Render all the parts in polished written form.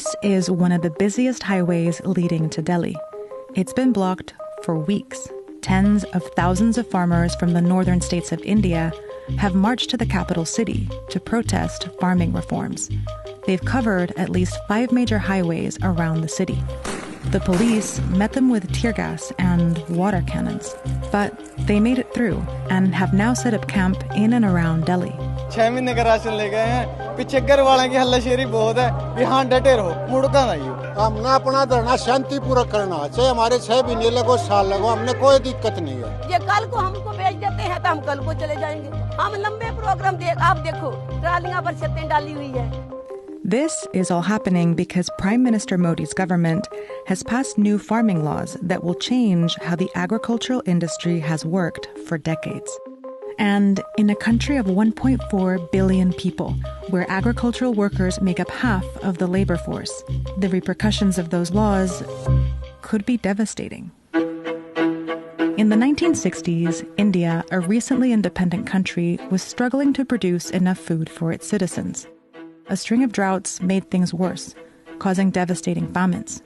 This is one of the busiest highways leading to Delhi. It's been blocked for weeks. Tens of thousands of farmers from the northern states of India have marched to the capital city to protest farming reforms. They've covered at least 5 major highways around the city. The police met them with tear gas and water cannons, but they made it through and have now set up camp in and around Delhi. 6 महीने का ration ले गए हैं पीछे घर वालों की हल्लाशेरी बहुत है कि हां डटे रहो मुड़का नहीं हो हमने अपना धरना शांतिपूर्वक करना चाहे हमारे 6 महीने लगो साल लगो हमने कोई दिक्कत नहीं है ये कल को हमको भेज देते हैं तो हम कल को चले जाएंगे हम लंबे प्रोग्राम आप देखो ट्रालियां पर छतें डाली हुई है. This is all happening because Prime Minister Modi's government has passed new farming laws that will change how the agricultural industry has worked for decades. And in a country of 1.4 billion people, where agricultural workers make up half of the labor force, the repercussions of those laws could be devastating. In the 1960s, India, a recently independent country, was struggling to produce enough food for its citizens. A string of droughts made things worse, causing devastating famines.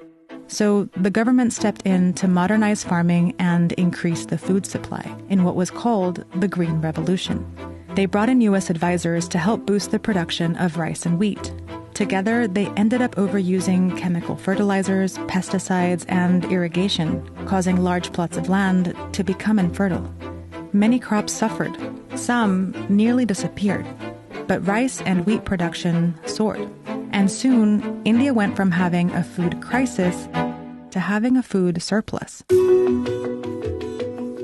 So the government stepped in to modernize farming and increase the food supply in what was called the Green Revolution. They brought in U.S. advisors to help boost the production of rice and wheat. Together, they ended up overusing chemical fertilizers, pesticides, and irrigation, causing large plots of land to become infertile. Many crops suffered. Some nearly disappeared. But rice and wheat production soared. And soon, India went from having a food crisis to having a food surplus.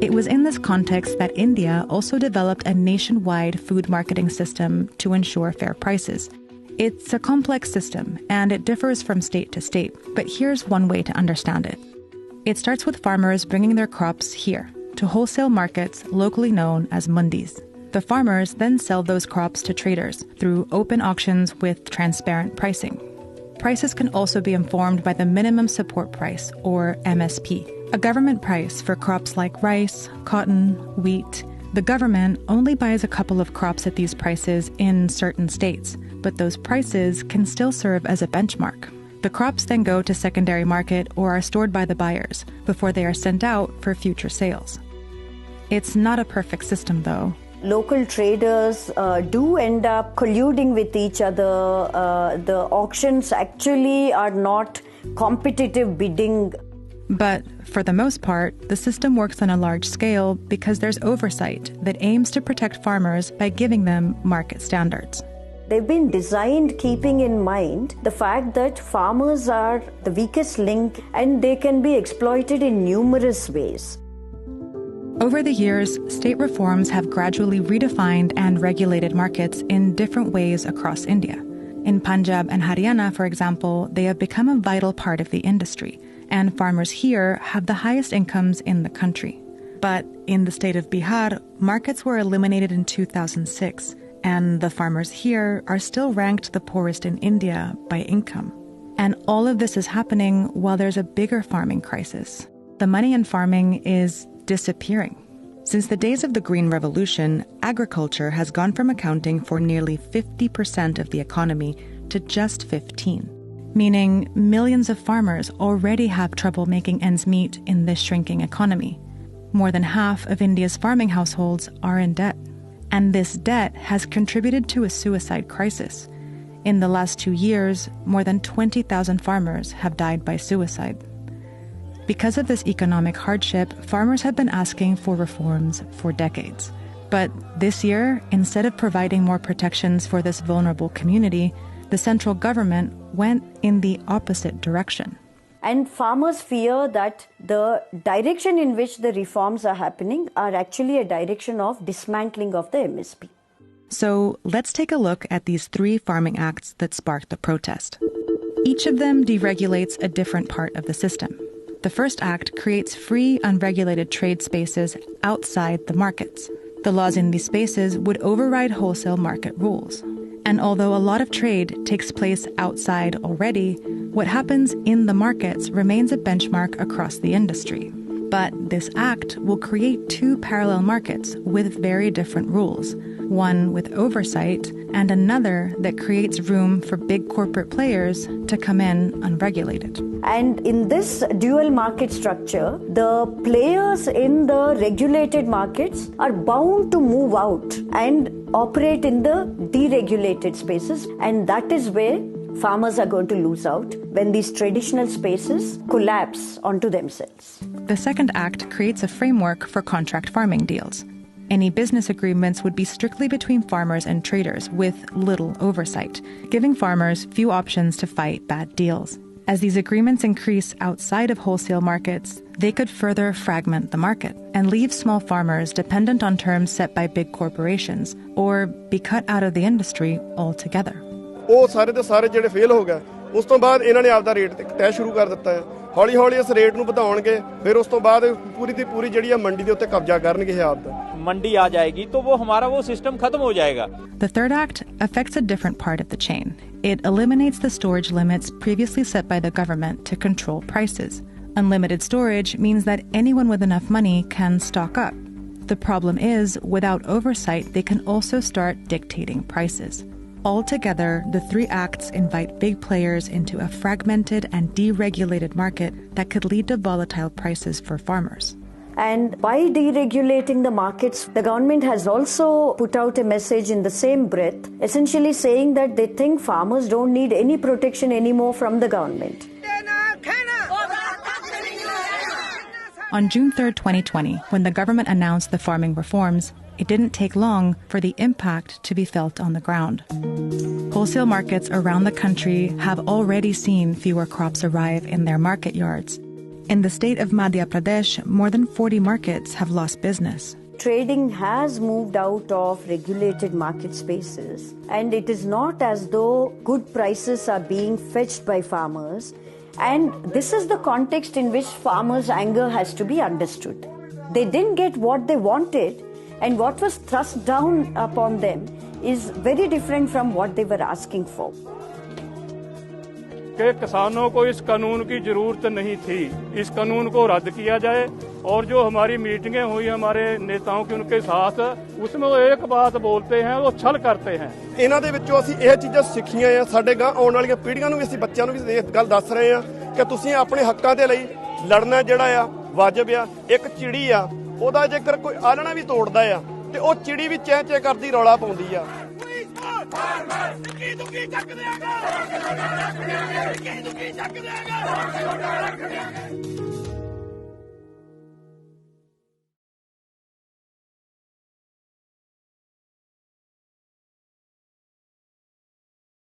It was in this context that India also developed a nationwide food marketing system to ensure fair prices. It's a complex system, and it differs from state to state, but here's one way to understand it. It starts with farmers bringing their crops here, to wholesale markets locally known as mandis. The farmers then sell those crops to traders through open auctions with transparent pricing. Prices can also be informed by the minimum support price, or MSP, a government price for crops like rice, cotton, wheat. The government only buys a couple of crops at these prices in certain states, but those prices can still serve as a benchmark. The crops then go to secondary market or are stored by the buyers before they are sent out for future sales. It's not a perfect system, though. Local traders do end up colluding with each other. The auctions actually are not competitive bidding. But for the most part, the system works on a large scale because there's oversight that aims to protect farmers by giving them market standards. They've been designed keeping in mind the fact that farmers are the weakest link and they can be exploited in numerous ways. Over the years, state reforms have gradually redefined and regulated markets in different ways across India. In Punjab and Haryana, for example, they have become a vital part of the industry, and farmers here have the highest incomes in the country. But in the state of Bihar, markets were eliminated in 2006, and the farmers here are still ranked the poorest in India by income. And all of this is happening while there's a bigger farming crisis. The money in farming is disappearing. Since the days of the Green Revolution, agriculture has gone from accounting for nearly 50% of the economy to just 15%, meaning millions of farmers already have trouble making ends meet in this shrinking economy. More than half of India's farming households are in debt, and this debt has contributed to a suicide crisis. In the last 2 years, more than 20,000 farmers have died by suicide. Because of this economic hardship, farmers have been asking for reforms for decades. But this year, instead of providing more protections for this vulnerable community, the central government went in the opposite direction. And farmers fear that the direction in which the reforms are happening are actually a direction of dismantling of the MSP. So let's take a look at these 3 farming acts that sparked the protest. Each of them deregulates a different part of the system. The first act creates free, unregulated trade spaces outside the markets. The laws in these spaces would override wholesale market rules. And although a lot of trade takes place outside already, what happens in the markets remains a benchmark across the industry. But this act will create 2 parallel markets with very different rules, one with oversight and another that creates room for big corporate players to come in unregulated. And in this dual market structure, the players in the regulated markets are bound to move out and operate in the deregulated spaces, and that is where farmers are going to lose out when these traditional spaces collapse onto themselves. The Second Act creates a framework for contract farming deals. Any business agreements would be strictly between farmers and traders with little oversight, giving farmers few options to fight bad deals. As these agreements increase outside of wholesale markets, they could further fragment the market and leave small farmers dependent on terms set by big corporations or be cut out of the industry altogether. ਉਹ ਸਾਰੇ ਦੇ ਸਾਰੇ ਜਿਹੜੇ fail ਹੋ ਗਏ ਉਸ ਤੋਂ ਬਾਅਦ ਇਹਨਾਂ ਨੇ ਆਪਦਾ ਰੇਟ ਤੈਅ ਸ਼ੁਰੂ ਕਰ ਦਿੱਤਾ ਹੈ ਹੌਲੀ ਹੌਲੀ ਇਸ ਰੇਟ ਨੂੰ ਵਧਾਉਣਗੇ ਫਿਰ ਉਸ ਤੋਂ ਬਾਅਦ ਪੂਰੀ ਦੀ ਪੂਰੀ ਜਿਹੜੀ ਆ ਮੰਡੀ ਦੇ ਉੱਤੇ ਕਬਜ਼ਾ ਕਰਨਗੇ ਇਹ ਆਪਦਾ मंडी आ जाएगी तो वो हमारा वो सिस्टम खत्म हो जाएगा. The Third Act affects a different part of the chain. It eliminates the storage limits previously set by the government to control prices. Unlimited storage means that anyone with enough money can stock up. The problem is, without oversight, they can also start dictating prices. Altogether, the three acts invite big players into a fragmented and deregulated market that could lead to volatile prices for farmers. And by deregulating the markets, the government has also put out a message in the same breath, essentially saying that they think farmers don't need any protection anymore from the government. On June 3rd, 2020, when the government announced the farming reforms, it didn't take long for the impact to be felt on the ground. Wholesale markets around the country have already seen fewer crops arrive in their market yards. In the state of Madhya Pradesh, more than 40 markets have lost business. Trading has moved out of regulated market spaces, and it is not as though good prices are being fetched by farmers. And this is the context in which farmers' anger has to be understood. They didn't get what they wanted, and what was thrust down upon them is very different from what they were asking for. कि किसानों को इस कानून की जरूरत नहीं थी, इस कानून को रद्द किया जाए। और जो हमारी मीटिंगें हुई हमारे नेताओं की उनके साथ, उसमें वो एक बात बोलते हैं, वो छल करते हैं। ਇਹਨਾਂ ਦੇ ਵਿੱਚੋਂ ਅਸੀਂ ਇਹ ਚੀਜ਼ਾਂ ਸਿੱਖੀਆਂ ਆ, ਸਾਡੇ ਗਾਂ ਆਉਣ ਵਾਲੀਆਂ ਪੀੜ੍ਹੀਆਂ ਨੂੰ ਵੀ ਅਸੀਂ ਬੱਚਿਆਂ ਨੂੰ ਵੀ ਇਹ ਗੱਲ ਦੱਸ ਰਹੇ ਆ ਕਿ ਤੁਸੀਂ ਆਪਣੇ ਹੱਕਾਂ ਦੇ ਲਈ ਲੜਨਾ ਜਿਹੜਾ ਆ ਵਾਜਬ ਆ। ਇੱਕ ਚਿੜੀ ਆ, ਉਹਦਾ ਜੇਕਰ ਕੋਈ ਆਲਣਾ ਵੀ ਤੋੜਦਾ ਆ ਤੇ ਉਹ ਚਿੜੀ ਵੀ ਚੈਂ ਚੈਂ ਕਰਦੀ ਰੌਲਾ ਪਾਉਂਦੀ ਆ। ਦੁੱਕੀ ਚੱਕ ਦਿਆਂਗੇ।